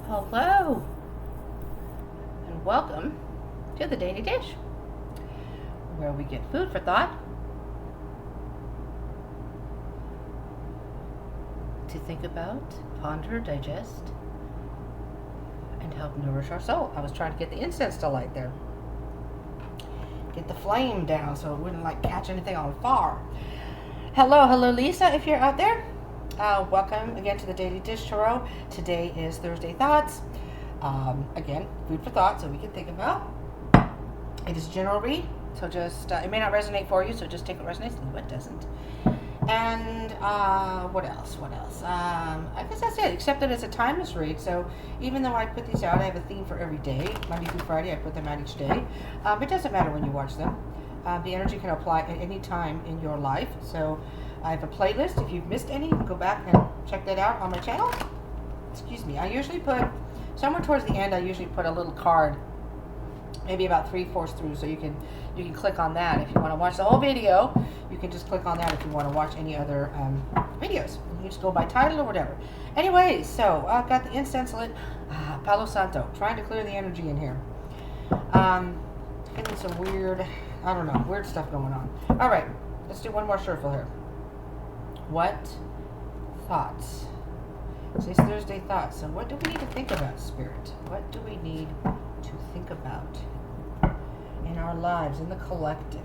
Hello, and welcome to the Daily Dish, where we get food for thought to think about, ponder, digest, and help nourish our soul. I was trying to get the incense to light there. Get the flame down so it wouldn't catch anything on fire. Hello, Lisa, if you're out there. Welcome again to the Daily Dish Tarot. Today is Thursday Thoughts. Again, food for thought, so we can think about. It is a general read, so just it may not resonate for you, so just take what resonates, leave what doesn't. And what else? I guess that's it. Except that it's a timeless read, so even though I put these out, I have a theme for every day. Monday through Friday, I put them out each day. It doesn't matter when you watch them. The energy can apply at any time in your life. So I have a playlist. If you've missed any, you can go back and check that out on my channel. Excuse me. I usually put, somewhere towards the end, I usually put a little card, maybe about 3/4 through, so you can click on that. If you want to watch the whole video, you can just click on that if you want to watch any other videos. You can just go by title or whatever. Anyways, so I've got the incense lit. Palo Santo. Trying to clear the energy in here. Getting some weird, I don't know, weird stuff going on. All right, let's do one more shuffle here. What thoughts? It's Thursday thoughts. So what do we need to think about, Spirit? What do we need to think about in our lives, in the collective?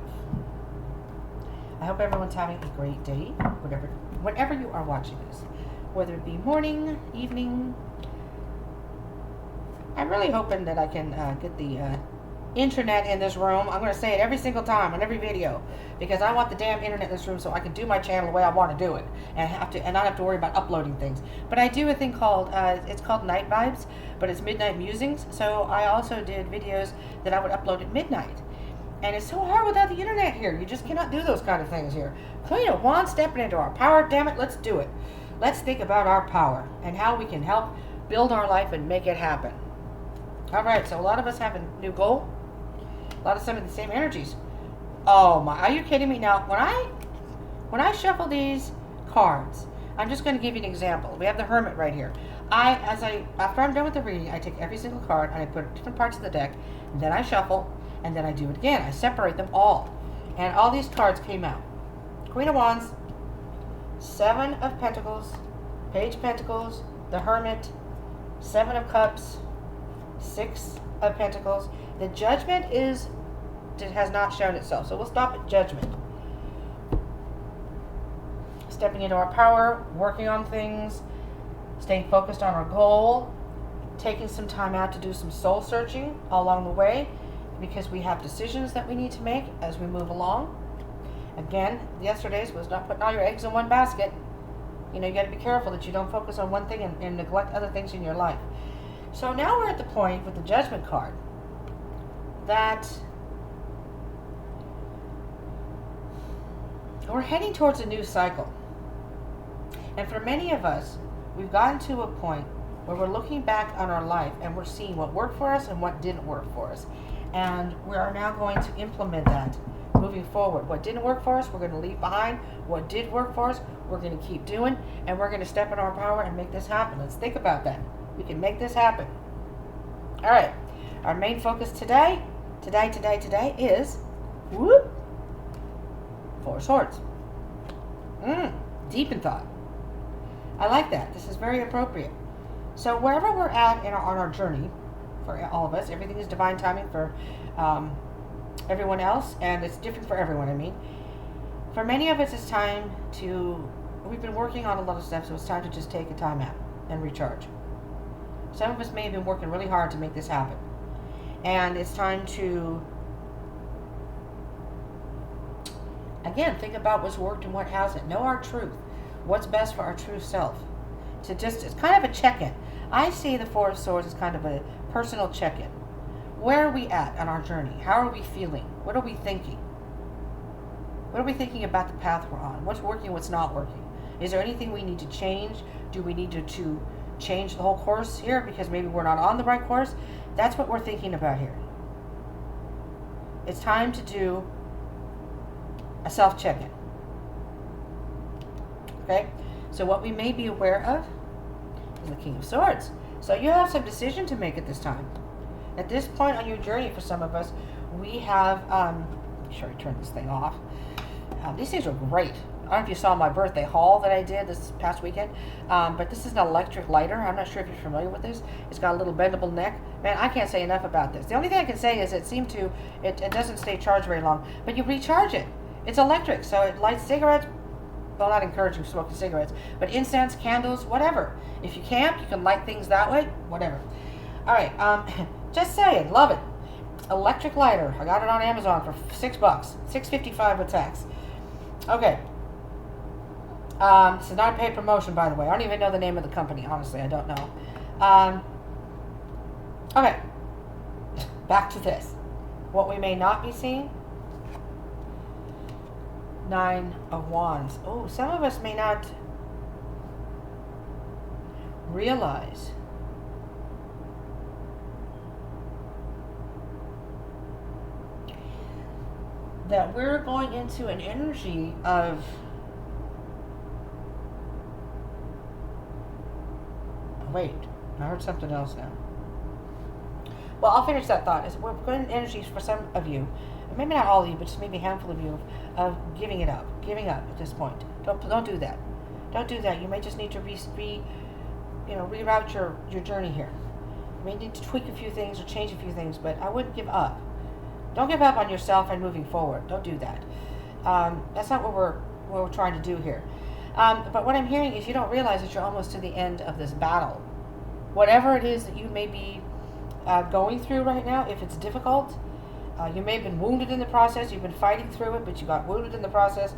I hope everyone's having a great day, whenever you are watching this. Whether it be morning, evening. I'm really hoping that I can get the internet in this room. I'm going to say it every single time on every video, because I want the damn internet in this room so I can do my channel the way I want to do it and not have to worry about uploading things. But I do a thing called it's called Night Vibes, but it's Midnight Musings. So I also did videos that I would upload at midnight, and it's so hard without the internet here. You just cannot do those kind of things here. Queen of Wands stepping into our power. Damn it, let's do it. Let's think about our power and how we can help build our life and make it happen. All right, so a lot of us have a new goal. A lot of some of the same energies. Oh my, are you kidding me? Now, when I shuffle these cards, I'm just going to give you an example. We have the Hermit right here. After I'm done with the reading, I take every single card and I put it in different parts of the deck, and then I shuffle, and then I do it again. I separate them all. And all these cards came out. Queen of Wands, Seven of Pentacles, Page of Pentacles, the Hermit, Seven of Cups, Six of Pentacles. The Judgment has not shown itself, so we'll stop at Judgment. Stepping into our power, working on things, staying focused on our goal, taking some time out to do some soul searching along the way, because we have decisions that we need to make as we move along. Again, yesterday's was not putting all your eggs in one basket. You got to be careful that you don't focus on one thing and neglect other things in your life. So now we're at the point with the Judgment card that we're heading towards a new cycle. And for many of us, we've gotten to a point where we're looking back on our life and we're seeing what worked for us and what didn't work for us. And we are now going to implement that moving forward. What didn't work for us, we're going to leave behind. What did work for us, we're going to keep doing. And we're going to step in our power and make this happen. Let's think about that. We can make this happen. All right. Our main focus today is Four of Swords. Deep in thought. I like that. This is very appropriate. So wherever we're at on our journey, for all of us, everything is divine timing for everyone else, and it's different for everyone. I mean, for many of us, it's time to. We've been working on a lot of stuff, so it's time to just take a time out and recharge. Some of us may have been working really hard to make this happen. And it's time to, again, think about what's worked and what hasn't. Know our truth. What's best for our true self. It's kind of a check-in. I see the Four of Swords as kind of a personal check-in. Where are we at on our journey? How are we feeling? What are we thinking? What are we thinking about the path we're on? What's working, what's not working? Is there anything we need to change? Do we need to change the whole course here because maybe we're not on the right course? That's what we're thinking about here. It's time to do a self-check-in. Okay? So what we may be aware of is the King of Swords. So you have some decision to make at this time. At this point on your journey, for some of us, we have, make sure I turn this thing off. These things are great. I don't know if you saw my birthday haul that I did this past weekend, but this is an electric lighter. I'm not sure if you're familiar with this. It's got a little bendable neck. Man, I can't say enough about this. The only thing I can say is it doesn't stay charged very long, but you recharge it. It's electric, so it lights cigarettes. Well, not encouraging smoking cigarettes, but incense, candles, whatever. If you camp, you can light things that way, whatever. All right, just saying, love it. Electric lighter. I got it on Amazon for $6, $6.55 with tax. Okay. This is not a paid promotion, by the way. I don't even know the name of the company. Honestly, I don't know. Okay. Back to this. What we may not be seeing. 9 of Wands. Oh, some of us may not realize that we're going into an energy of wait, I heard something else now. Well, I'll finish that thought. We're going into energies for some of you, maybe not all of you, but just maybe a handful of you, of giving up at this point. Don't do that. Don't do that. You may just need to reroute your journey here. You may need to tweak a few things or change a few things, but I wouldn't give up. Don't give up on yourself and moving forward. Don't do that. That's not what we're trying to do here. But what I'm hearing is you don't realize that you're almost to the end of this battle. Whatever it is that you may be going through right now, if it's difficult, you may have been wounded in the process, you've been fighting through it, but you got wounded in the process,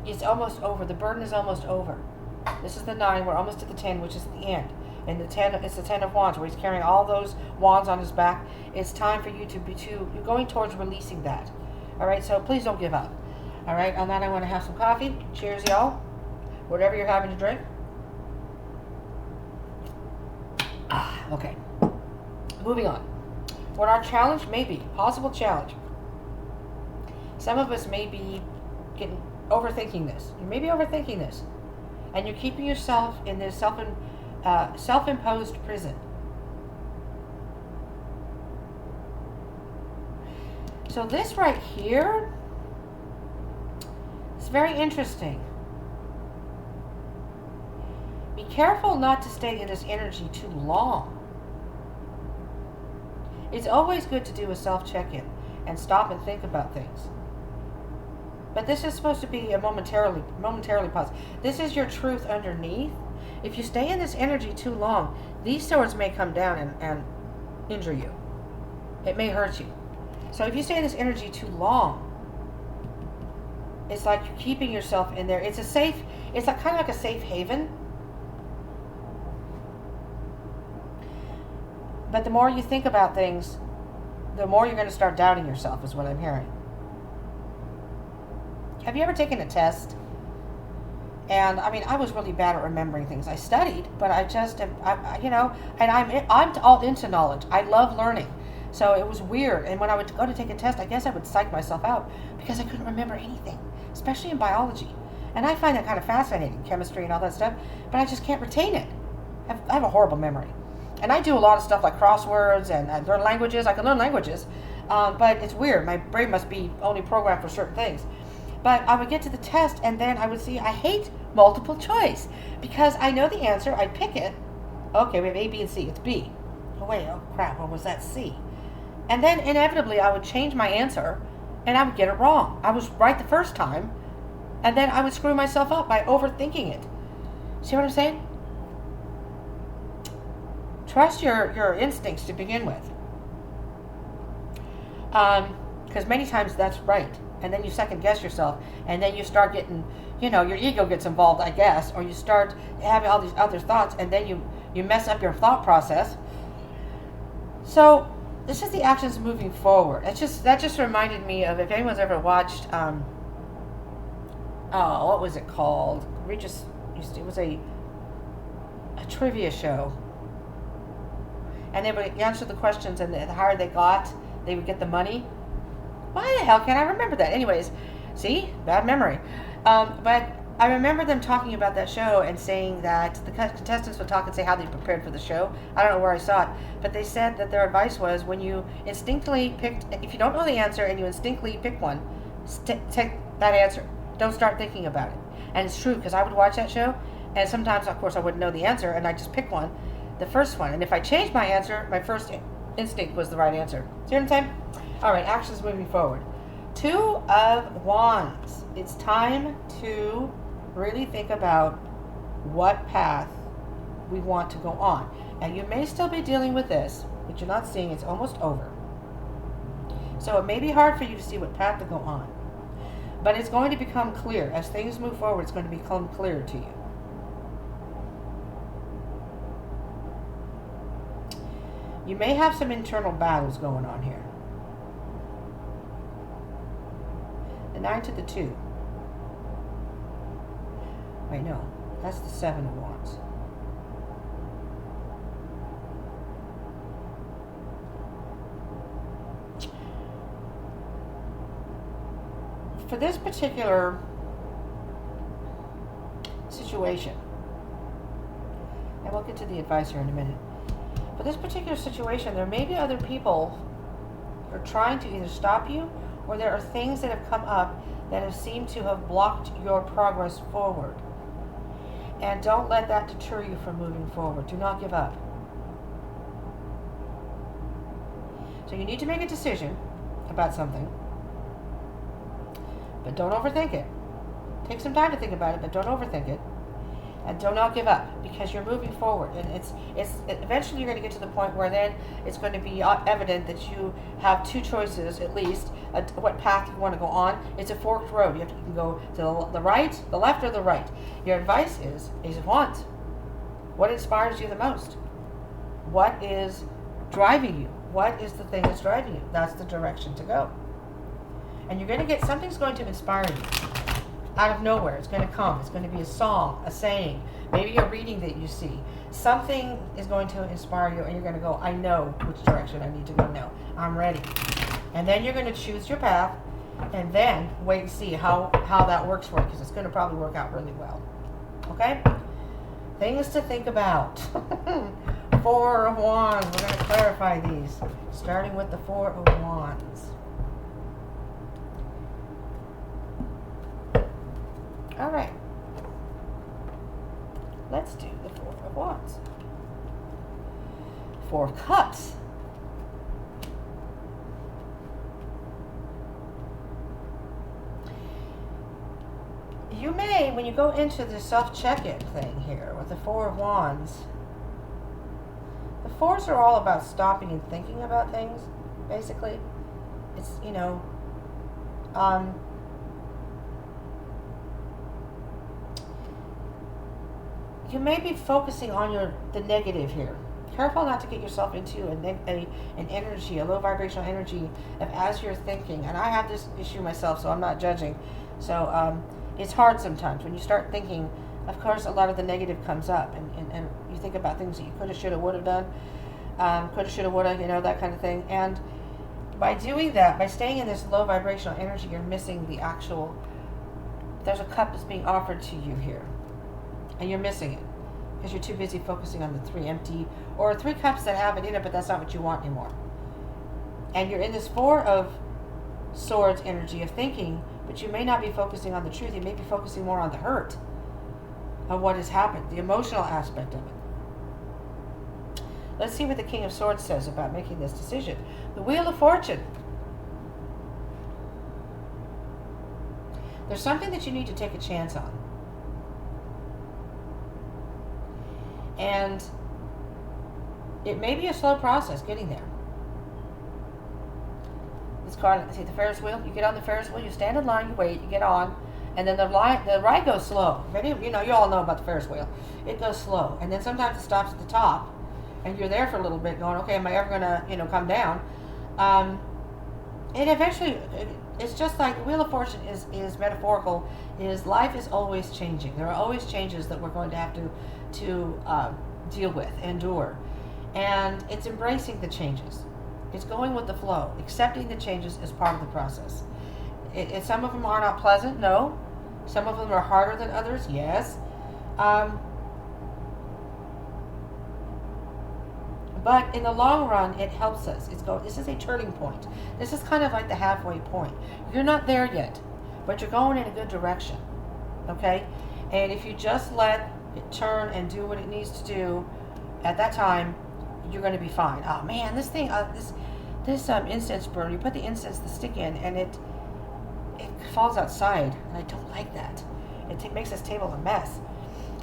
it's almost over. The burden is almost over. This is the 9, we're almost to the 10, which is the end. And the 10, it's the 10 of Wands, where he's carrying all those wands on his back. It's time for you you're going towards releasing that. All right, so please don't give up. All right, on that I want to have some coffee. Cheers, y'all. Whatever you're having to drink. Okay. Moving on. What our challenge may be, possible challenge. Some of us may be overthinking this. You may be overthinking this. And you're keeping yourself in this self-imposed prison. So this right here is very interesting. Be careful not to stay in this energy too long. It's always good to do a self-check-in and stop and think about things. But this is supposed to be a momentarily pause. This is your truth underneath. If you stay in this energy too long, these swords may come down and injure you. It may hurt you. So if you stay in this energy too long, it's like you're keeping yourself in there. It's kind of like a safe haven. But the more you think about things, the more you're going to start doubting yourself, is what I'm hearing. Have you ever taken a test? And I mean, I was really bad at remembering things. I studied, but I just, and I'm all into knowledge. I love learning. So it was weird. And when I would go to take a test, I guess I would psych myself out because I couldn't remember anything, especially in biology. And I find that kind of fascinating, chemistry and all that stuff, but I just can't retain it. I have a horrible memory. And I do a lot of stuff like crosswords and I learn languages. I can learn languages, but it's weird. My brain must be only programmed for certain things. But I would get to the test and then I would see I hate multiple choice because I know the answer. I'd pick it. Okay, we have A, B, and C. It's B. Oh, wait. Oh, crap. What was that? C. And then inevitably I would change my answer and I would get it wrong. I was right the first time and then I would screw myself up by overthinking it. See what I'm saying? Trust your instincts to begin with. Because many times that's right. And then you second guess yourself. And then you start getting, your ego gets involved, I guess. Or you start having all these other thoughts. And then you mess up your thought process. So this is the actions moving forward. That just reminded me of, if anyone's ever watched, what was it called? It was a trivia show. And they would answer the questions, and the higher they got, they would get the money. Why the hell can't I remember that? Anyways, see? Bad memory. But I remember them talking about that show and saying that the contestants would talk and say how they prepared for the show. I don't know where I saw it, but they said that their advice was when you instinctively picked, if you don't know the answer and you instinctively pick one, take that answer. Don't start thinking about it. And it's true because I would watch that show, and sometimes, of course, I wouldn't know the answer, and I just pick one, the first one. And if I changed my answer, my first instinct was the right answer. See what I'm saying? All right, actions moving forward. 2 of Wands. It's time to really think about what path we want to go on. And you may still be dealing with this, but you're not seeing it's almost over. So it may be hard for you to see what path to go on. But it's going to become clear. As things move forward, it's going to become clear to you. You may have some internal battles going on here. The 9 to the 2. Wait, no. That's the 7 of Wands. For this particular situation, and we'll get to the advice here in a minute. For this particular situation, there may be other people who are trying to either stop you, or there are things that have come up that have seemed to have blocked your progress forward. And don't let that deter you from moving forward. Do not give up. So you need to make a decision about something, but don't overthink it. Take some time to think about it, but don't overthink it. And do not give up, because you're moving forward. And it's eventually you're going to get to the point where then it's going to be evident that you have 2 choices at least, what path you want to go on. It's a forked road. You can go to the right, the left, or the right. Your advice is Ace of Wands. What inspires you the most? What is driving you? What is the thing that's driving you? That's the direction to go. And you're going to get, something's going to inspire you. Out of nowhere, it's going to come. It's going to be a song, a saying, maybe a reading that you see. Something is going to inspire you, and you're going to go, I know which direction I need to go now. I'm ready. And then you're going to choose your path, and then wait and see how that works for you, because it's going to probably work out really well. Okay? Things to think about. 4 of Wands. We're going to clarify these, starting with the 4 of Wands. All right, let's do the 4 of Wands. 4 of Cups. You may, when you go into the self-check-in thing here with the 4 of Wands, the 4s are all about stopping and thinking about things, basically. It's, you may be focusing on the negative here. Careful not to get yourself into an energy, a low vibrational energy of as you're thinking. And I have this issue myself, so I'm not judging. So it's hard sometimes when you start thinking. Of course, a lot of the negative comes up, and you think about things that you coulda, shoulda, woulda done, coulda, shoulda, woulda, that kind of thing. And by doing that, by staying in this low vibrational energy, you're missing the actual. There's a cup that's being offered to you here. And you're missing it because you're too busy focusing on the 3 empty or 3 cups that have it in it, but that's not what you want anymore. And you're in this 4 of Swords energy of thinking, but you may not be focusing on the truth. You may be focusing more on the hurt of what has happened, the emotional aspect of it. Let's see what the King of Swords says about making this decision. The Wheel of Fortune. There's something that you need to take a chance on. And it may be a slow process getting there. This card, see the Ferris wheel? You get on the Ferris wheel, you stand in line, you wait, you get on, and then the ride goes slow. You all know about the Ferris wheel. It goes slow. And then sometimes it stops at the top, and you're there for a little bit going, okay, am I ever going to, come down? And eventually, it's just like the Wheel of Fortune is metaphorical, is life is always changing. There are always changes that we're going to have to deal with, endure. And it's embracing the changes. It's going with the flow. Accepting the changes is part of the process. Some of them are not pleasant, no. Some of them are harder than others, yes. Um, but in the long run, it helps us. This is a turning point. This is kind of like the halfway point. You're not there yet, but you're going in a good direction. Okay? And if you just let it turn and do what it needs to do at that time, you're going to be fine. Oh man, this thing, this incense burn, you put the stick in, and it falls outside, and I don't like that. It makes this table a mess.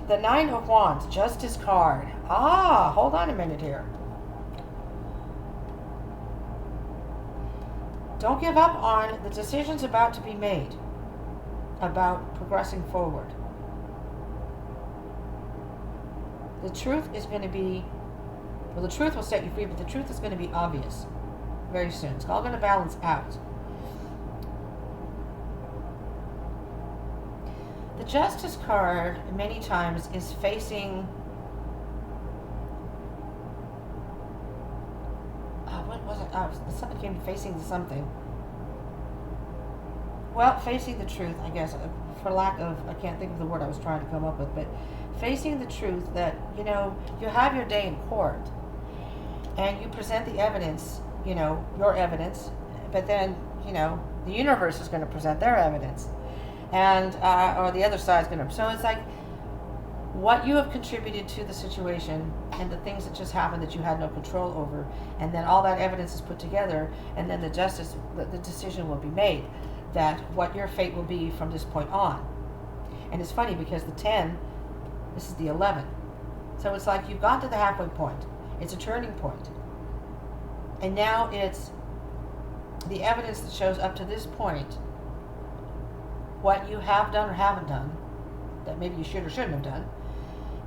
The Nine of Wands, Justice card. Hold on a minute here. Don't give up on the decisions about to be made about progressing forward. The truth is going to be, well, the truth will set you free, but the truth is going to be obvious very soon. It's all going to balance out. The Justice card, many times, is facing, what was it? Something came facing something. Well, facing the truth, I guess, for lack of, I can't think of the word I was trying to come up with, but facing the truth that, you have your day in court, and you present the evidence, your evidence, but then, the universe is going to present their evidence, and, or the other side's going to, so it's like, what you have contributed to the situation and the things that just happened that you had no control over, and then all that evidence is put together, and then the decision will be made that what your fate will be from this point on. And it's funny because the 10, this is the 11. So it's like you've got to the halfway point. It's a turning point. And now it's the evidence that shows up to this point what you have done or haven't done that maybe you should or shouldn't have done.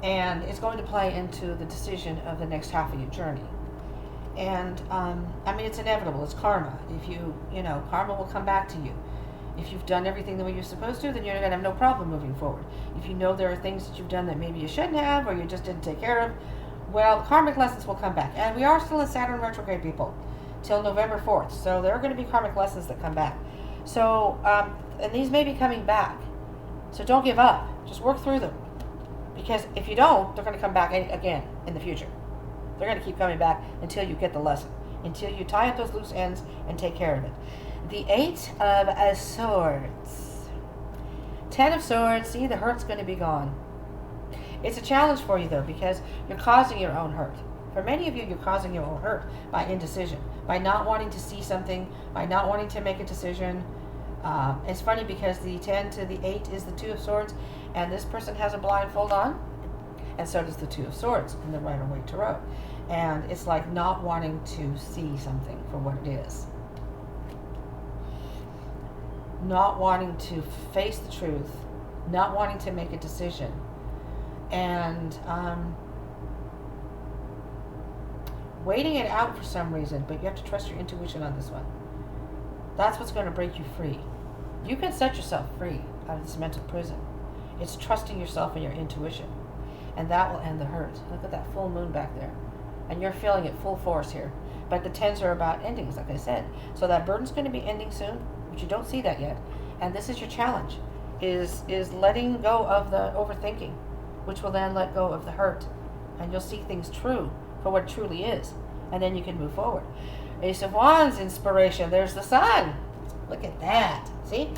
And it's going to play into the decision of the next half of your journey. And, it's inevitable. It's karma. If karma will come back to you. If you've done everything the way you're supposed to, then you're going to have no problem moving forward. If you know there are things that you've done that maybe you shouldn't have, or you just didn't take care of, well, karmic lessons will come back. And we are still in Saturn retrograde, people, till November 4th. So there are going to be karmic lessons that come back. So, and these may be coming back. So don't give up. Just work through them. Because if you don't, they're going to come back again in the future. They're going to keep coming back until you get the lesson. Until you tie up those loose ends and take care of it. The 8 of Swords. 10 of Swords. See, the hurt's going to be gone. It's a challenge for you, though, because you're causing your own hurt. For many of you, you're causing your own hurt by indecision, by not wanting to see something, by not wanting to make a decision. It's funny because the 10 to the 8 is the 2 of Swords, and this person has a blindfold on, and so does the 2 of Swords in the Rider-Waite Tarot. And it's like not wanting to see something for what it is. Not wanting to face the truth, not wanting to make a decision, and waiting it out for some reason, but you have to trust your intuition on this one. That's what's going to break you free. You can set yourself free out of this mental prison. It's trusting yourself and your intuition, and that will end the hurt. Look at that full moon back there, and you're feeling it full force here. But the 10s are about endings, like I said. So that burden's going to be ending soon, but you don't see that yet. And this is your challenge, is letting go of the overthinking, which will then let go of the hurt. And you'll see things true for what it truly is. And then you can move forward. Ace of Wands, inspiration. There's the sun. Look at that. See?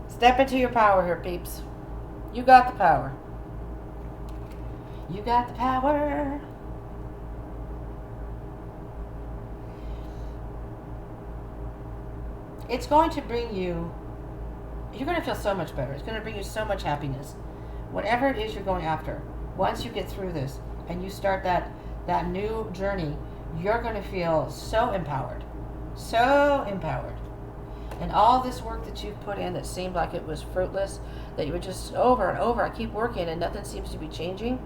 Step into your power here, peeps. You got the power. You got the power. It's going to bring you, you're going to feel so much better. It's going to bring you so much happiness. Whatever it is you're going after, once you get through this and you start that new journey, you're going to feel so empowered. So empowered. And all this work that you've put in that seemed like it was fruitless, that you were just over and over, I keep working and nothing seems to be changing.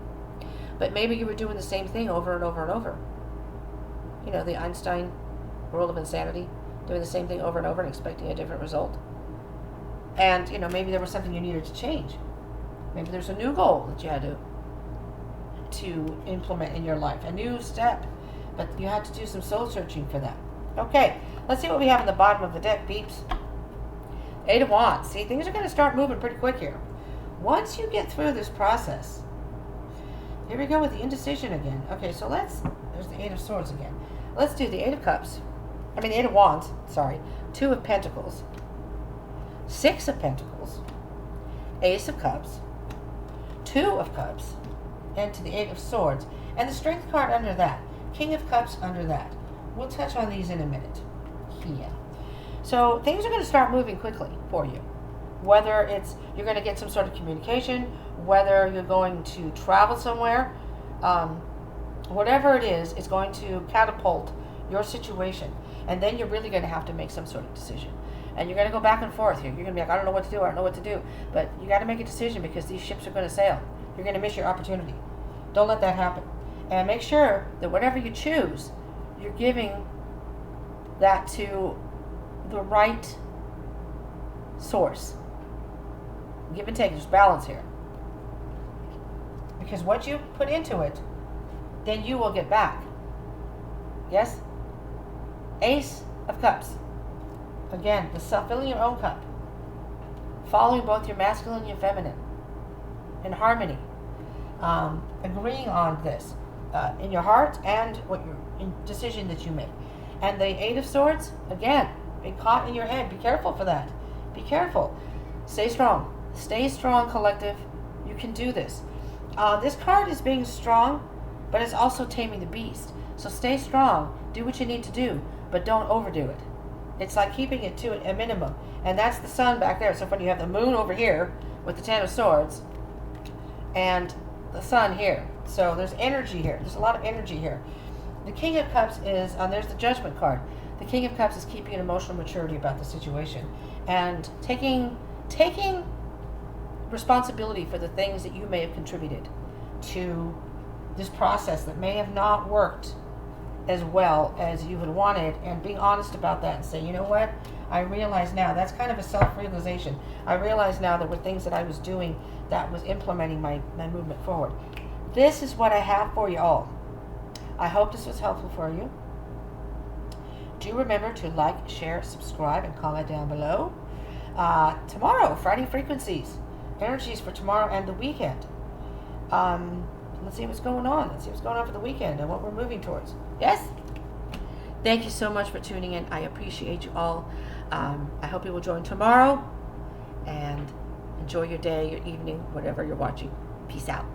But maybe you were doing the same thing over and over and over. You know, the Einstein rule of insanity. Doing the same thing over and over and expecting a different result. And, you know, maybe there was something you needed to change. Maybe there's a new goal that you had to implement in your life. A new step. But you had to do some soul searching for that. Okay, let's see what we have in the bottom of the deck, peeps. Eight of Wands. See, things are going to start moving pretty quick here. Once you get through this process, here we go with the indecision again. Okay, so there's the Eight of Swords again. Let's do the Eight of Cups. I mean, the Eight of Wands, sorry. Two of Pentacles. Six of Pentacles. Ace of Cups. Two of Cups. And to the Eight of Swords. And the Strength card under that. King of Cups under that. We'll touch on these in a minute. Yeah. So things are going to start moving quickly for you. Whether it's you're going to get some sort of communication, whether you're going to travel somewhere, whatever it is, it's going to catapult your situation. And then you're really going to have to make some sort of decision. And you're going to go back and forth here. You're going to be like, I don't know what to do, I don't know what to do. But you got to make a decision because these ships are going to sail. You're going to miss your opportunity. Don't let that happen. And make sure that whatever you choose, you're giving that to the right source. Give and take. There's balance here. Because what you put into it, then you will get back. Yes? Ace of Cups. Again, the self, filling your own cup. Following both your masculine and your feminine. In harmony. Agreeing on this. In your heart and what your decision that you make. And the Eight of Swords, again, be caught in your head. Be careful for that. Be careful. Stay strong. Stay strong, collective. You can do this. This card is being strong, but it's also taming the beast. So stay strong. Do what you need to do, but don't overdo it. It's like keeping it to a minimum. And that's the sun back there. So when you have the moon over here with the Ten of Swords and the sun here. So there's energy here. There's a lot of energy here. The King of Cups is, there's the Judgment card. The King of Cups is keeping an emotional maturity about the situation and taking responsibility for the things that you may have contributed to this process that may have not worked as well as you had wanted, and being honest about that and say, you know what, I realize now, that's kind of a self-realization. I realize now that were things that I was doing that was implementing my movement forward. This is what I have for you all. I hope this was helpful for you. Do remember to like, share, subscribe, and comment down below. Tomorrow, Friday frequencies. Energies for tomorrow and the weekend. Let's see what's going on. Let's see what's going on for the weekend and what we're moving towards. Yes? Thank you so much for tuning in. I appreciate you all. I hope you will join tomorrow. And enjoy your day, your evening, whatever you're watching. Peace out.